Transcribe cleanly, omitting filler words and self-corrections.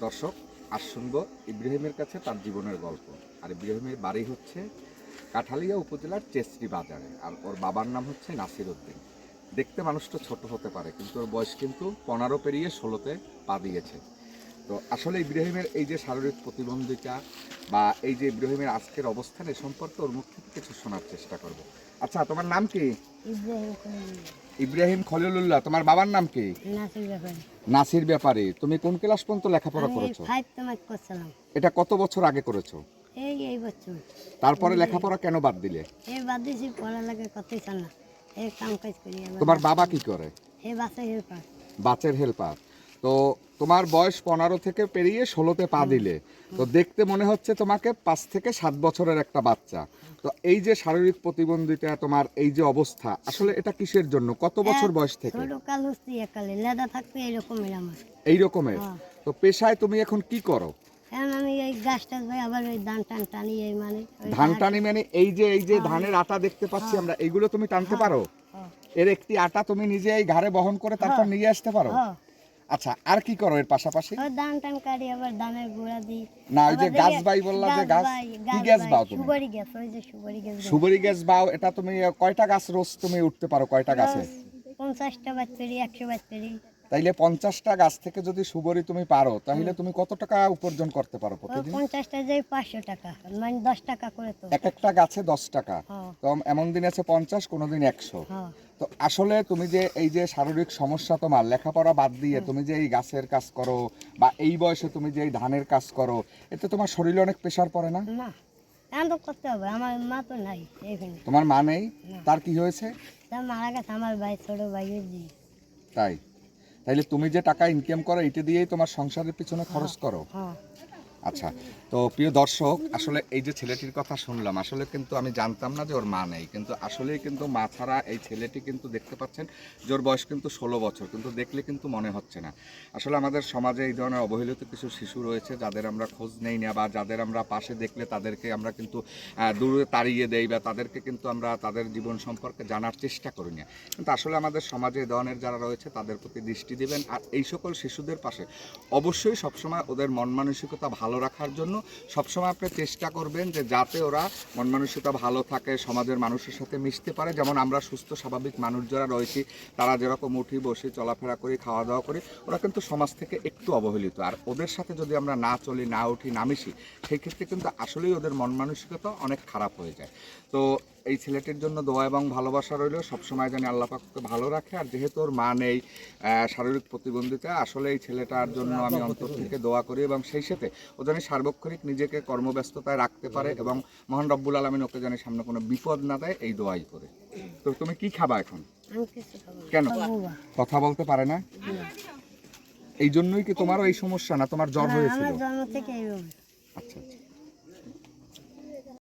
দর্শক আজ শুনবো ইব্রাহিমের কাছে তার জীবনের গল্প। আর ইব্রাহিমের বাড়ি হচ্ছে কাঠালিয়া উপজেলার চেচরি বাজারে, আর ওর বাবার নাম হচ্ছে নাসির উদ্দিন। দেখতে মানুষটা ছোট হতে পারে, কিন্তু ওর বয়স কিন্তু 15 পেরিয়ে 16-তে পা দিয়েছে। তো আসলে ইব্রাহিমের এই যে শারীরিক প্রতিবন্ধিতা বা এই যে ইব্রাহিমের আজকের অবস্থান এ সম্পর্কে ওর মুখ থেকে কিছু শোনার চেষ্টা করব। আচ্ছা, তোমার নাম কি? ইব্রাহিম খলিলুল্লাহ। তোমার বাবার নাম কি? নাসির ব্যাপারী। তুমি কোন ক্লাস পর্যন্ত লেখাপড়া করেছো? এটা কত বছর আগে করেছো? এই বছর। তারপরে লেখাপড়া কেন বাদ দিলে? বাদ দিয়েছি, পড়ালেখা করতেই চান না। কাম কাজ করি। তোমার বাবা কি করে? বাসের হেল্পার। তো তোমার বয়স 15 থেকে পেরিয়ে 16-তে পা দিলে, তো দেখতে মনে হচ্ছে তোমাকে 5 থেকে 7 বছরের একটা বাচ্চা। তো এই যে শারীরিক প্রতিবন্ধিতা, তোমার এই যে অবস্থা, আসলে এটা কিসের জন্য? কত বছর বয়স থেকে? ছোটকাল হচ্ছে একালে লেদা থাকতে এরকমের আমার। এই রকমের। তো পেশায় তুমি এখন কি করো? এখন আমি এই গাছ টাছ ভাই, আবার ওই ধান টান টানি। এই মানে ধান টানি মানে এই যে ধানের আটা দেখতে পাচ্ছি আমরা, এইগুলো তুমি টানতে পারো? এর একটি আটা তুমি নিজে এই ঘাড়ে বহন করে তারপর নিয়ে আসতে পারো? আচ্ছা, আর কি করো এর পাশাপাশি? ধান টান কাটি, আবার ধানের গুঁড়া দিই। না, ওই যে গাছ বাই বললা, যে গাছ কি গাছ বাও তুমি? সুপারি গাছ। ওই যে সুপারি গাছ। সুপারি গাছ বাও। এটা তুমি কয়টা গাছ রোজ তুমি উঠতে পারো? কয়টা গাছে? 50টা বাদ করি, 100 বাদ করি। তাইলে 50টা গাছ থেকে যদি সুপারি তুমি পারো, তাহলে তুমি কত টাকা উপার্জন করতে পারো প্রতিদিন? 50টা যাই 500 টাকা, মানে 10 টাকা করে। তো এক একটা গাছে 10 টাকা। তো এমন দিন আছে 50, কোনোদিন 100। তো আসলে তুমি যে এই যে শারীরিক সমস্যা, তোমার লেখাপড়া বাদ দিয়ে তুমি যে এই গাছের কাজ করো বা এই বয়সে তুমি যে এই ধানের কাজ করো, এতে তোমার শরীরে অনেক প্রেশার পড়ে না? না, এখন তো করতে হবে। আমার মা তো নাই এখানে। তোমার মা নেই? তার কি হয়েছে? তার মারা গেছে। আমার ভাই, ছোট ভাই। তাই? তাইলে তুমি যে টাকা ইনকাম করো, এটা দিয়েই তোমার সংসারের পিছনে খরচ করো? আচ্ছা, তো প্রিয় দর্শক, আসলে এই যে ছেলেটির কথা শুনলাম, আসলে কিন্তু আমি জানতাম না যে ওর মা নেই, কিন্তু আসলেই কিন্তু মা ছাড়া এই ছেলেটি কিন্তু দেখতে পাচ্ছেন যে ওর বয়স কিন্তু 16 বছর, কিন্তু দেখলে কিন্তু মনে হচ্ছে না। আসলে আমাদের সমাজে এই ধরনের অবহেলিত কিছু শিশু রয়েছে, যাদের আমরা খোঁজ নেই না, বা যাদের আমরা পাশে দেখলে তাদেরকে আমরা কিন্তু দূরে তাড়িয়ে দেই, বা তাদেরকে কিন্তু আমরা তাদের জীবন সম্পর্কে জানার চেষ্টা করি না। কিন্তু আসলে আমাদের সমাজে এই ধরনের যারা রয়েছে তাদের প্রতি দৃষ্টি দেবেন, আর এই সকল শিশুদের পাশে অবশ্যই সবসময় ওদের মন মানসিকতা ভালো রাখার জন্য সবসময় আপনি চেষ্টা করবেন যে যাতে ওরা মন মানসিকতা ভালো থাকে, সমাজের মানুষের সাথে মিশতে পারে। যেমন আমরা সুস্থ স্বাভাবিক মানুষ যারা রয়েছি, তারা যেরকম উঠি বসি চলাফেরা করি, খাওয়া দাওয়া করি, ওরা কিন্তু সমাজ থেকে একটু অবহেলিত। আর ওদের সাথে যদি আমরা না চলি, না উঠি, না মিশি, সেই ক্ষেত্রে কিন্তু আসলেই ওদের মন মানসিকতা অনেক খারাপ হয়ে যায়। তো এই ছেলেটির জন্য দোয়া এবং ভালোবাসা রইল, সবসময় জানি আল্লাহ পাককে ভালো রাখে। আর যেহেতু ওর মা নেই, শারীরিক প্রতিবন্ধিতা, আসলে এই ছেলেটার জন্য আমি অন্তর থেকে দোয়া করি, এবং সেই সাথে ও যেন সার্বক্ষণিক নিজেকে কর্মব্যস্ততায় রাখতে পারে, এবং মহান রব্বুল আলামিন ওকে যেন সামনে কোনো বিপদ না দেয়, এই দোয়াই করে। তো তুমি কি খাবা এখন? কেন কথা বলতে পারে না? এই জন্যই কি তোমারও এই সমস্যা, না তোমার জ্বর হয়েছিল? জন্ম থেকে। আচ্ছা আচ্ছা।